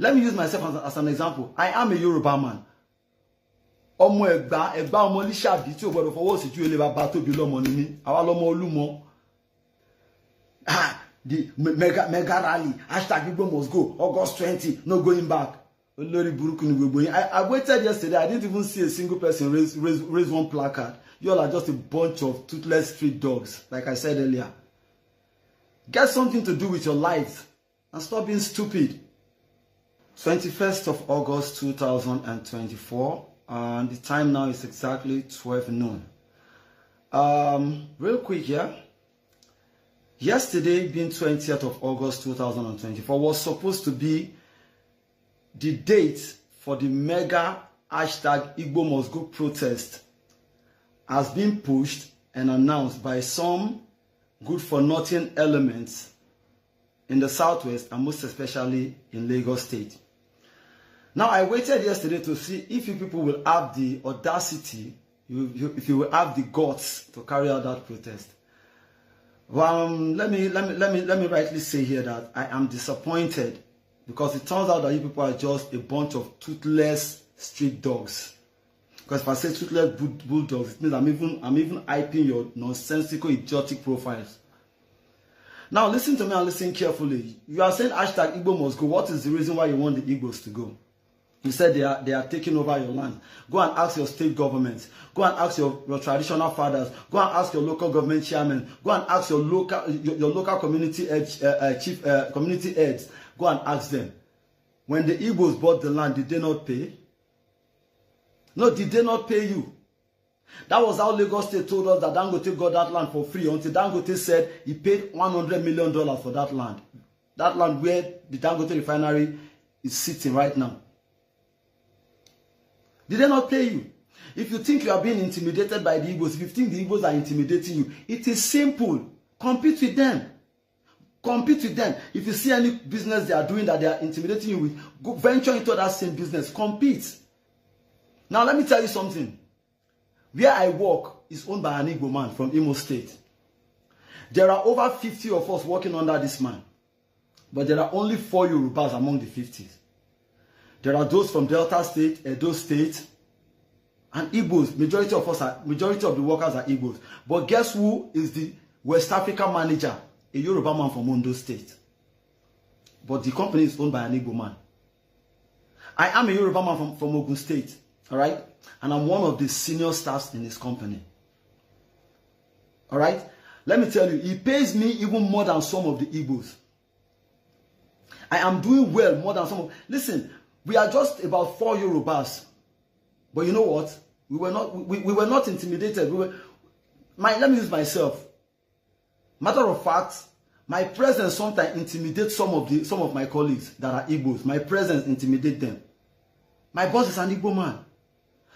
Let me use myself as an example. I am a Yoruba man. Ọmọ Ẹ̀gbá ọmọ Lísàbí tí ó gbọ́dọ̀ fọwọ́ sí ju ilé bàbá tóbi lọ́mọ ni mí. Àwa lọ́mọ Olúmọ. The mega rally, #Igbomustgo, August 20, no going back. I waited yesterday, I didn't even see a single person raise one placard. You all are just a bunch of toothless street dogs, like I said earlier. Get something to do with your life and stop being stupid. 21st of August 2024, and the time now is exactly 12 noon. Real quick here. Yesterday, being 20th of August 2024, was supposed to be the date for the mega #Igbomustgo protest, has been pushed and announced by some good-for-nothing elements in the southwest and most especially in Lagos State. Now, I waited yesterday to see if you people will have the audacity, if you will have the guts to carry out that protest. Well, let me rightly say here that I am disappointed, because it turns out that you people are just a bunch of toothless street dogs. Because if I say toothless bulldogs, it means I'm even hyping your nonsensical, idiotic profiles. Now listen to me and listen carefully. You are saying #Igbomustgo. What is the reason why you want the Igbos to go? You said they are taking over your land. Go and ask your state governments. Go and ask your traditional fathers. Go and ask your local government chairman. Go and ask your local community community heads. Go and ask them. When the Igbos bought the land, did they not pay? No, did they not pay you? That was how Lagos State told us that Dangote got that land for free, until Dangote said he paid $100 million for that land. That land where the Dangote refinery is sitting right now. Did they not pay you? If you think you are being intimidated by the Igbos, if you think the Igbos are intimidating you, it is simple. Compete with them. Compete with them. If you see any business they are doing that they are intimidating you with, go venture into that same business. Compete. Now let me tell you something. Where I work is owned by an Igbo man from Imo State. There are over 50 of us working under this man. But there are only 4 Yorubas among the 50s. There are those from Delta State, Edo State, and Igbos. Majority of the workers are Igbos. But guess who is the West Africa manager? A Yoruba man from Ondo State. But the company is owned by an Igbo man. I am a Yoruba man from Ogun State. Alright? And I'm one of the senior staffs in this company. Alright? Let me tell you, he pays me even more than some of the Igbos. I am doing well more than some of... Listen, we are just about 4 Yorubas. But you know what? We were not intimidated. Let me use myself. Matter of fact, my presence sometimes intimidates some of my colleagues that are Igbos. My presence intimidates them. My boss is an Igbo man.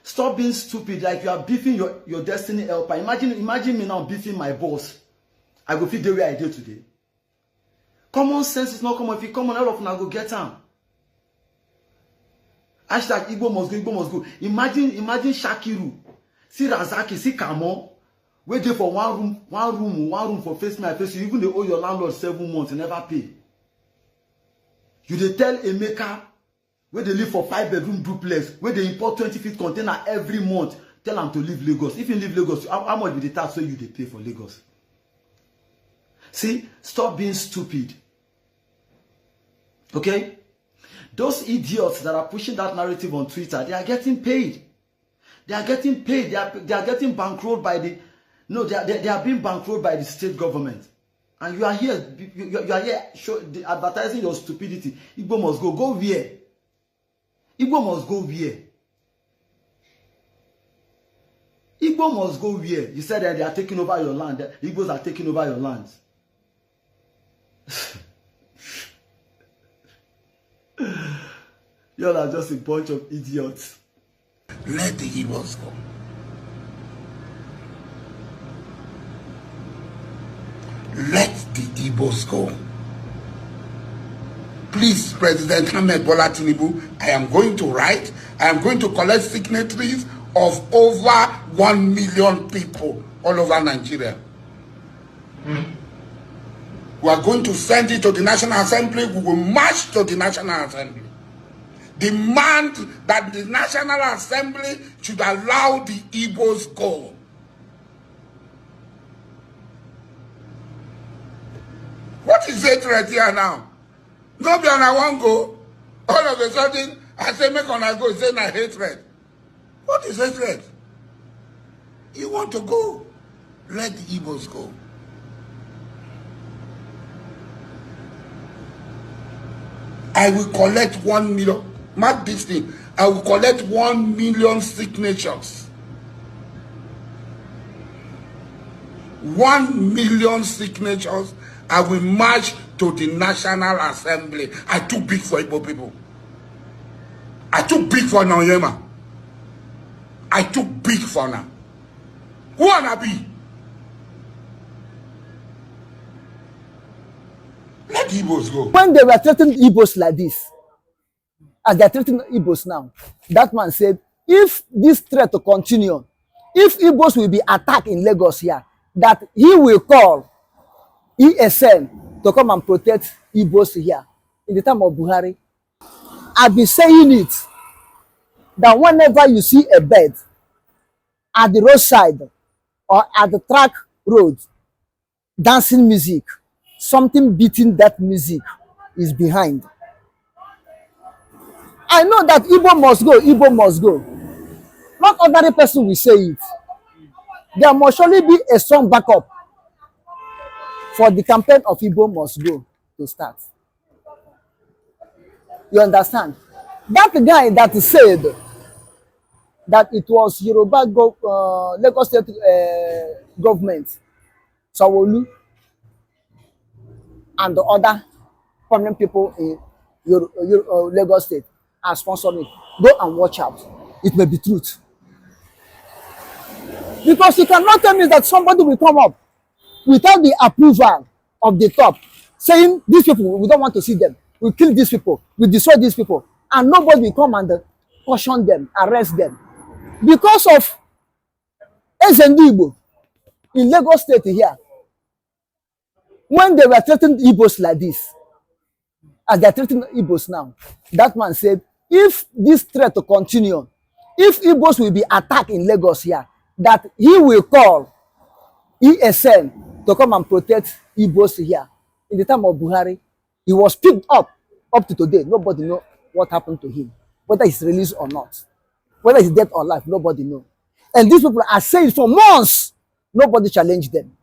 Stop being stupid like you are beefing your destiny helper. Imagine me now beefing my boss. I go fit the way I did today. Common sense is not common. If you come on, all of them, I go get them. #Igbomustgo. Imagine Shakiru. See Razaki, see Kamo. Wait there for one room for face me, face you. Even they owe your landlord 7 months, you never pay. You they tell Emeka, where they live for 5-bedroom duplex, where they import 20-feet container every month, tell them to leave Lagos. If you leave Lagos, how much will the tax so you they pay for Lagos? See, stop being stupid. Okay? Those idiots that are pushing that narrative on Twitter, they are getting paid. They are getting paid. They are getting bankrolled by the... No, they are being bankrolled by the state government. And you are here, you are here advertising your stupidity. Igbo must go. Go where? Igbo must go where? Igbo must go where? You said that they are taking over your land. The Igbos are taking over your lands. You all are just a bunch of idiots. Let the Igbos go. Let the Igbos go. Please, President Ahmed Bola Tinubu, I am going to write, I am going to collect signatories of over 1 million people all over Nigeria. We are going to send it to the National Assembly. We will march to the National Assembly demand that the National Assembly should allow the Igbos go. What is hatred here now? Nobody and I won't go. All of a sudden, I say, make on I go, say, I hatred. What is hatred? You want to go? Let the Igbos go. I will collect 1 million. Mark this thing. I will collect 1 million signatures. 1 million signatures. I will march to the National Assembly. I too big for Igbo people. I too big for Naoyema. I too big for now. Who wanna be? Let the Igbos go. When they were threatening Igbos like this, as they are threatening Igbos now, that man said, if this threat to continue, if Igbos will be attacked in Lagos here, that he will call ESN to come and protect Igbos here. In the time of Buhari, I've been saying it, that whenever you see a bird at the roadside or at the track road, dancing music, something beating that music is behind. I know that Igbo must go, Igbo must go. Not ordinary person will say it. There must surely be a strong backup for the campaign of Igbo must go to start. You understand? That guy that said that it was Yoruba Lagos State government, Sanwolu, and the other prominent people in Lagos State are sponsoring it. Go and watch out. It may be truth. Because you cannot tell me that somebody will come up without the approval of the top, saying these people, we don't want to see them. We kill these people. We destroy these people. And nobody will come and caution them, arrest them. Because of Igbo in Lagos State here, when they were threatening Igbos like this, as they are threatening Igbos now, that man said, if this threat to continue, if Igbos will be attacked in Lagos here, that he will call ESN to come and protect Igbos here. In the time of Buhari, he was picked up to today. Nobody knows what happened to him, whether he's released or not, whether he's dead or alive, nobody knows. And these people are saying for months, nobody challenged them.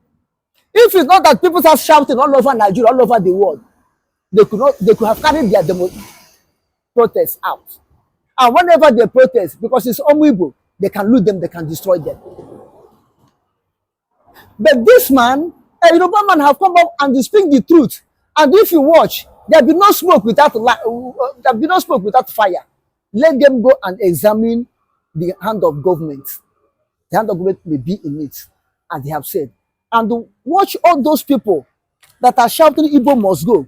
If it's not that people are shouting all over Nigeria, all over the world, they could have carried their protests out. And whenever they protest, because it's Igbo, they can loot them, they can destroy them. But this man, a Yoruba man, have come up and they speak the truth. And if you watch, there will be no smoke without fire. Let them go and examine the hand of government. The hand of government may be in it, as they have said. And watch all those people that are shouting Igbo must go.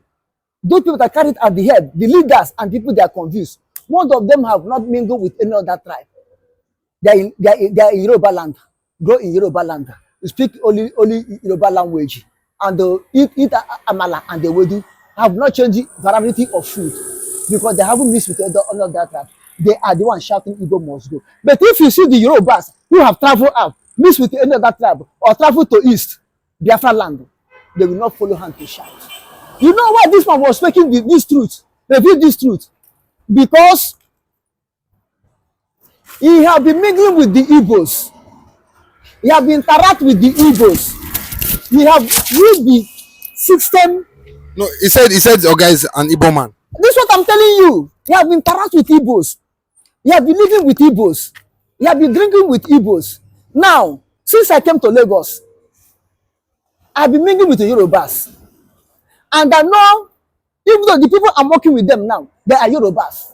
Those people that carry it at the head, the leaders and people that are confused. Most of them have not mingled with any other tribe. They are in Yoruba land, grow in Yoruba land. They speak only Yoruba language. And they eat amala and they will have not changed variety of food because they haven't mixed with other tribe. They are the ones shouting Igbo must go. But if you see the Yorubas who have traveled out, mixed with any other tribe, or travel to East, Biafra land, they will not follow hand to shout. You know why this man was speaking this truth? Reveal this truth. Because he have been mingling with the Igbos. He have been interact with the Igbos. He have used the system. No, he said, oh guys, an Igbo man. This is what I'm telling you. He have been interact with Igbos. He have been living with Igbos. He have been drinking with Igbos. Now, since I came to Lagos, I've been mingling with the Yorubas. And I know, even though the people I'm working with them now, they are Yorubas.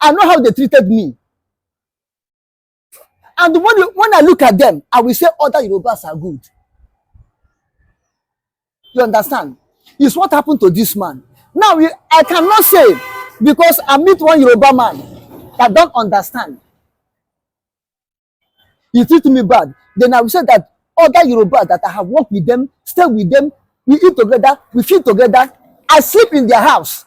I know how they treated me. And when I look at them, I will say other Yorubas are good. You understand? It's what happened to this man. Now, I cannot say, because I meet one Yoruba man that don't understand. He treated me bad. Then I will say that other Yoruba that I have worked with them, stay with them, we eat together, we feed together, I sleep in their house.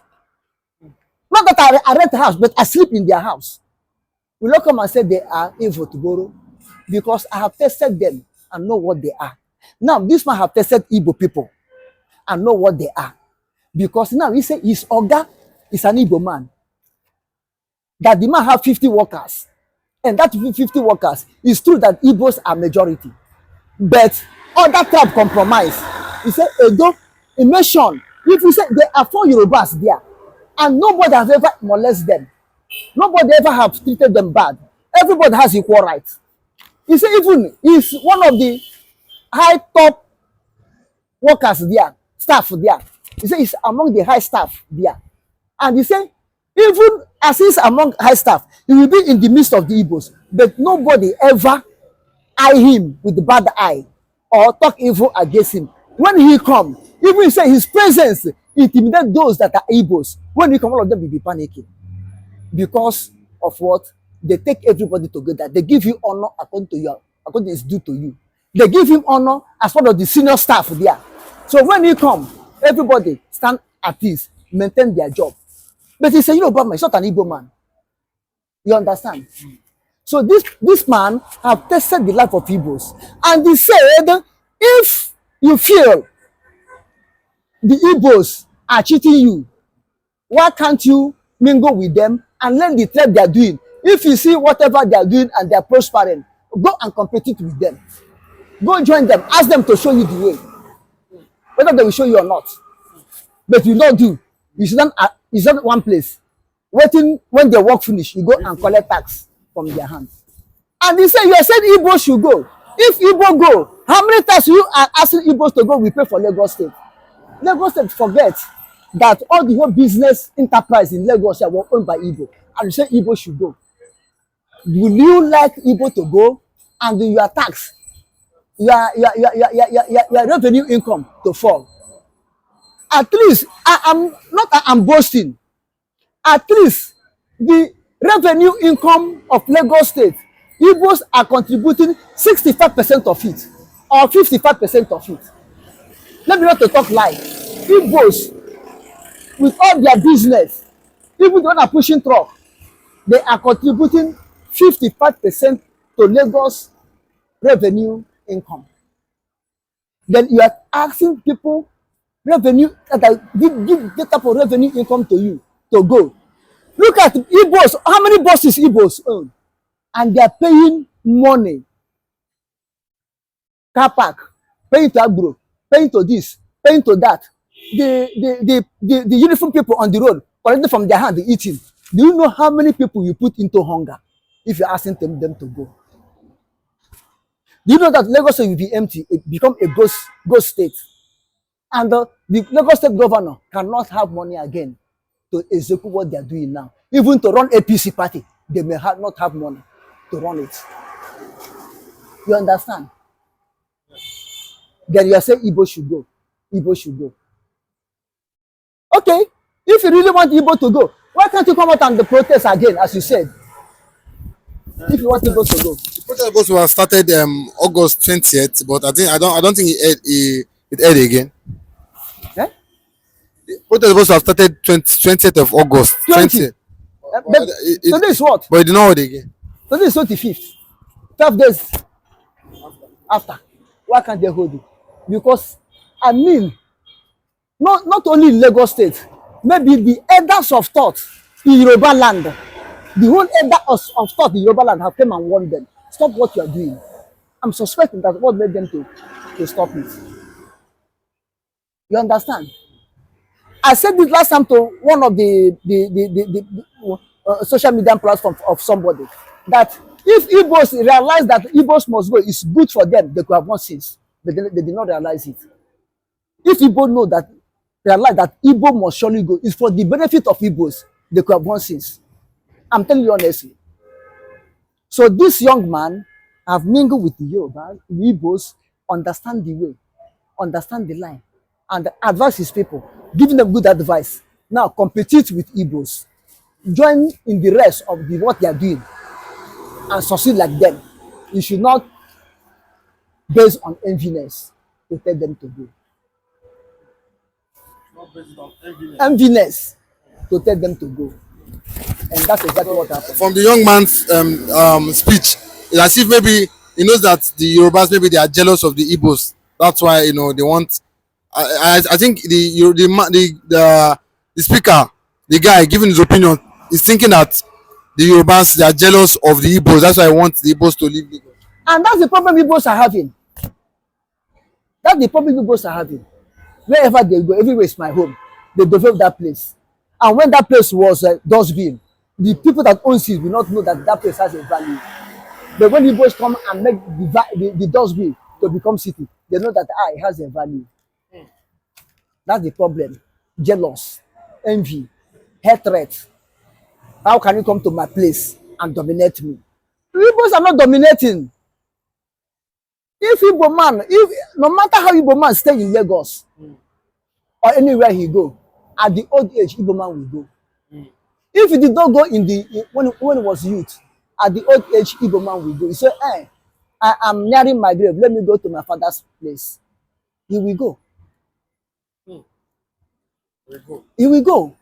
Not that I rent a house, but I sleep in their house. Will not come and say they are evil to borrow, because I have tested them and know what they are. Now, this man have tested Igbo people and know what they are. Because now he say his Oga is an Igbo man. That the man have 50 workers. And that 50 workers, is true that Igbos are majority. But other tribe compromise. He said, Edo, he mentioned, if we say there are 4 Yorubas there, and nobody has ever molested them. Nobody ever have treated them bad. Everybody has equal rights. He said even he's one of the high top workers there, staff there. He said he's among the high staff there. And he said even as he's among high staff, he will be in the midst of the Igbos. But nobody ever eye him with the bad eye or talk evil against him. When he come, even he say his presence intimidate those that are Igbos. When he come, all of them will be panicking. Because of what? They take everybody together. They give you honor according to it's due to you. They give him honor as part of the senior staff there. So when he come, everybody stand at ease, maintain their job. But he said, Yoruba man, he's not an Igbo man. You understand? So this man have tested the life of Igbos. And he said, if you feel the Igbos are cheating you, why can't you mingle with them and learn the trade they are doing? If you see whatever they are doing and they are prospering, go and compete it with them. Go join them. Ask them to show you the way. Whether they will show you or not. But you don't do. You stand at one place. Waiting when they work finish, you go and collect tax from their hands. And he said, you said Igbo should go. If Igbo go, how many times you are asking Igbos to go, we pay for Lagos State? Lagos State forget that all the whole business enterprise in Lagos were owned by Igbo. And you say Igbo should go. Will you like Igbo to go and do your tax, your revenue income to fall? At least, I'm boasting. At least the revenue income of Lagos State, Igbos are contributing 65% of it or 55% of it. Let me not to talk lie. Igbos, with all their business, even the one are pushing truck, they are contributing 55% to Lagos revenue income. Then you are asking people revenue that give that type of revenue income to you to go. Look at Igbos. How many buses Igbos own? And they are paying money. Car park, paying to agro, paying to this, paying to that. The uniform people on the road, collecting from their hand, eating. Do you know how many people you put into hunger if you're asking them to go? Do you know that Lagos will be empty, it become a ghost state? And the Lagos State governor cannot have money again to execute what they are doing now. Even to run APC party, they may not have money to run it. You understand? Then you are saying Igbo should go. Igbo should go. Okay, if you really want Igbo to go, why can't you come out and protest again, as you said? If you want Igbo to go. The protest was to started August 20th, but I don't think it aired again. Eh? The protest was to have started 20th of August. 20th. But today is what? But it did not hold again. Today is 25th. 12 days after. Why can't they hold it? Because, I mean, not only in Lagos State, maybe the elders of thought in Yoruba land, the whole elders of thought in Yoruba land have come and warned them. Stop what you are doing. I'm suspecting that what made them to stop it. You understand? I said this last time to one of the social media platforms of somebody, that if Igbos realize that Igbos must go is good for them, they could have won since. But they did not realize it. If Igbo realize that Igbo must surely go, it's for the benefit of Igbos, they could have won since. I'm telling you honestly. So this young man have mingled with the Yoruba, the Igbos, understand the way, understand the line, and advise his people, giving them good advice. Now compete with Igbos. Join in the rest of what they are doing and succeed like them. You should not based on enviness to tell them to go. Not based on enviness. Enviness to tell them to go. And that's exactly what happened. From the young man's speech, it's as if maybe he knows that the Yorubas, maybe they are jealous of the Igbos. That's why, you know, they want. I think the speaker, the guy giving his opinion, is thinking that the Yorubas, they are jealous of the Igbos. That's why I want the Igbos to leave Lagos. And that's the problem Igbos are having. That's the problem Igbos are having. Wherever they go, everywhere is my home. They develop that place. And when that place was dustbin, the people that own it will not know that that place has a value. But when Igbos come and make the dustbin to become city, they know that it has a value. That's the problem. Jealous, envy, hatred. How can you come to my place and dominate me? Igbos are not dominating. If Igbo man, no matter how Igbo man stay in Lagos or anywhere he go, at the old age, Igbo man will go. If he did not go when he was youth, at the old age, Igbo man will go. He say, "Hey, I am nearing my grave. Let me go to my father's place." He will go. He will go.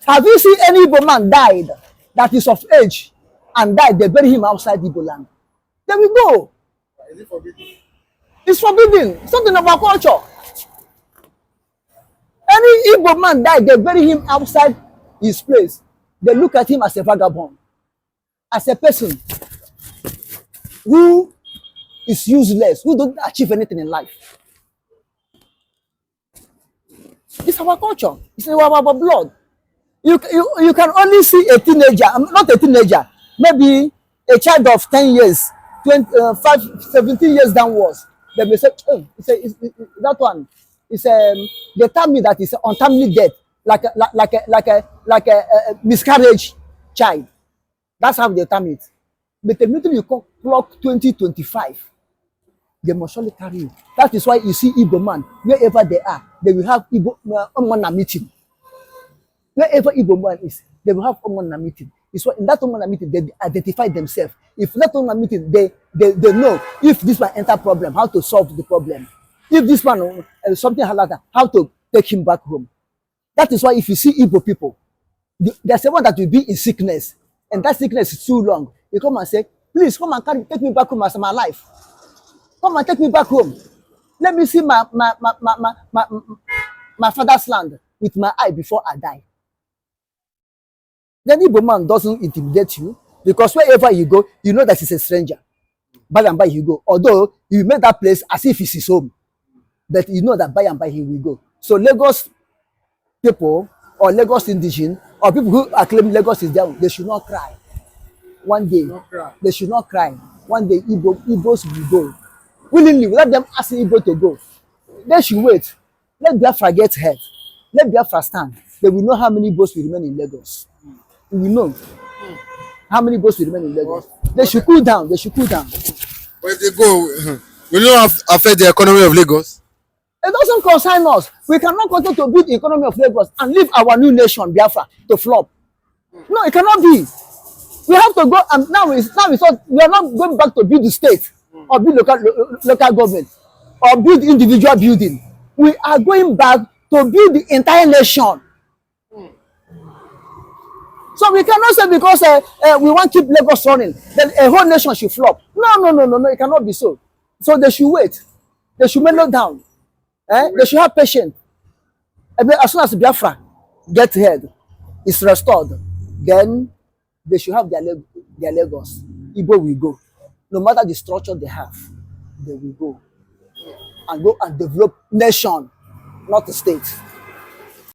Have you seen any Igbo man died that is of age and died? They bury him outside Igbo land. They will go. Is it forbidden? It's forbidden. It's something about culture. Any Igbo man died, they bury him outside his place. They look at him as a vagabond, as a person who is useless, who don't achieve anything in life. It's our culture. It's our blood. You can only see a teenager, not a teenager, maybe a child of 10 years, 17 years downwards. They may say, oh, that one. They tell me that it's an untimely death, like a miscarriage child. That's how they term it. But the minute you clock 2025, they must surely carry you. That is why you see Igbo man, wherever they are, they will have Igbo meeting. Wherever Igbo man is, they will have meeting. It's why in that meeting, they identify themselves. If that meeting, they know if this man enter problem, how to solve the problem. If this man something like that, how to take him back home. That is why if you see Igbo people, there's someone that will be in sickness, and that sickness is too long. You come and say, please come and take me back home as my life. Come and take me back home. Let me see my father's land with my eye before I die. Then Igbo man doesn't intimidate you, because wherever you go, you know that he's a stranger. By and by you go. Although you make that place as if it's his home, but you know that by and by he will go. So Lagos people or Lagos indigenous or people who are claiming Lagos is there, they should not cry. One day, they should not cry. One day Igbos will go. Willingly, let them ask Igbo to go. They should wait. Let Biafra get head. Let Biafra stand. They will know how many Igbos will remain in Lagos. We will know how many Igbos will remain in Lagos. They should cool down. They should cool down. But if they go, will it not affect the economy of Lagos? It doesn't concern us. We cannot continue to build the economy of Lagos and leave our new nation, Biafra, to flop. No, it cannot be. We have to go, and now we are not going back to build the state or build local government or build individual building. We are going back to build the entire nation. So we cannot say because we want to keep Lagos running, then a whole nation should flop. No, it cannot be so. So they should wait. They should mellow down. They should have patience. As soon as Biafra gets head, is restored, then they should have their Lagos. Igbo will go. No matter the structure they have, they will go and develop nation, not a state.